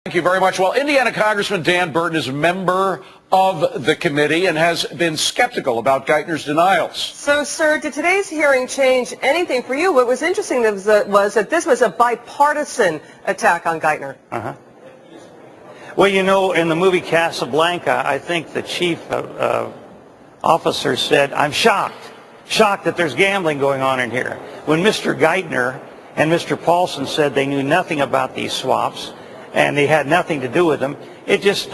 Thank you very much. Well, Indiana Congressman Dan Burton is a member of the committee and has been skeptical about Geithner's denials. So, sir, did today's hearing change anything for you? What was interesting was that this was a bipartisan attack on Geithner. Well, you know, in the movie Casablanca, I think the chief officer said, "I'm shocked that there's gambling going on in here." When Mr. Geithner and Mr. Paulson said they knew nothing about these swaps, and they had nothing to do with them, it just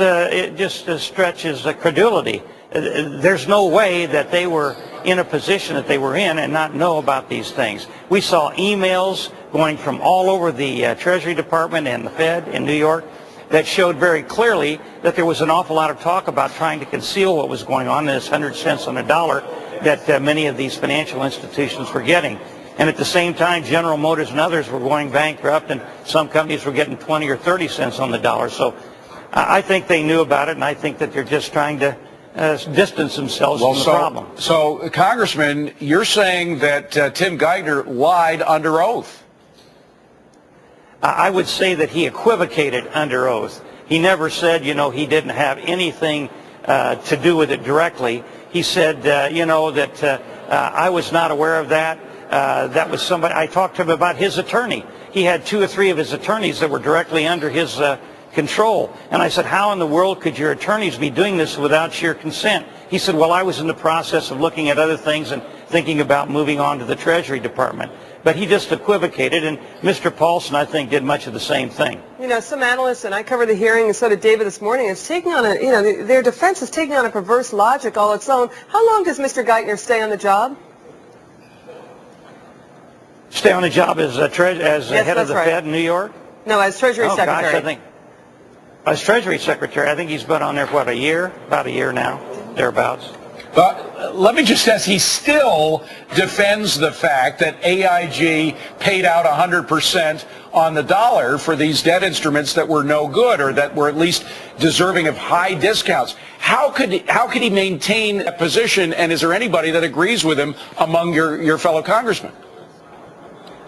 stretches the credulity. There's no way that they were in a position that they were in and not know about these things. We saw emails going from all over the Treasury Department and the Fed in New York that showed very clearly that there was an awful lot of talk about trying to conceal what was going on in this 100 cents on the dollar that many of these financial institutions were getting. And at the same time, General Motors and others were going bankrupt, and some companies were getting 20 or 30 cents on the dollar. So I think they knew about it, and I think that they're just trying to distance themselves from the problem. So, Congressman, you're saying that Tim Geithner lied under oath. I would say that he equivocated under oath. He never said, you know, he didn't have anything to do with it directly. He said, you know, that I was not aware of that. That was somebody, I talked to him about his attorney. He had 2 or 3 of his attorneys that were directly under his control. And I said, how in the world could your attorneys be doing this without your consent? He said, well, I was in the process of looking at other things and thinking about moving on to the Treasury Department. But he just equivocated, and Mr. Paulson, I think, did much of the same thing. You know, some analysts, and I covered the hearing, and so did David this morning, is taking on a, you know, their defense is taking on a perverse logic all its own. How long does Mr. Geithner stay on the job? Stay on the job as head of the Fed in New York? No, as Treasury Secretary. Gosh, I think as Treasury Secretary, I think he's been on there for, what, a year? About a year now, thereabouts. But let me just ask, he still defends the fact that AIG paid out 100% on the dollar for these debt instruments that were no good, or that were at least deserving of high discounts. How could he maintain that position, and is there anybody that agrees with him among your fellow congressmen?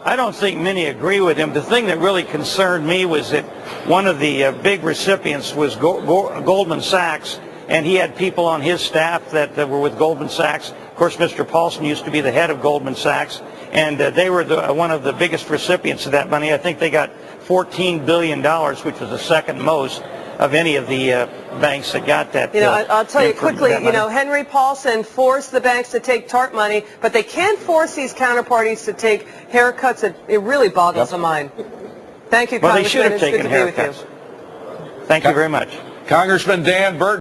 I don't think many agree with him. The thing that really concerned me was that one of the big recipients was Goldman Sachs, and he had people on his staff that were with Goldman Sachs. Of course, Mr. Paulson used to be the head of Goldman Sachs, and they were one of the biggest recipients of that money. I think they got $14 billion, which was the second most of any of the banks that got that. You know, I'll tell you quickly, you know, Henry Paulson forced the banks to take TARP money, but they can't force these counterparties to take haircuts. It really boggles the mind. Thank you, Congressman. Well, they should have taken haircuts. Thank you very much. Congressman Dan Burton.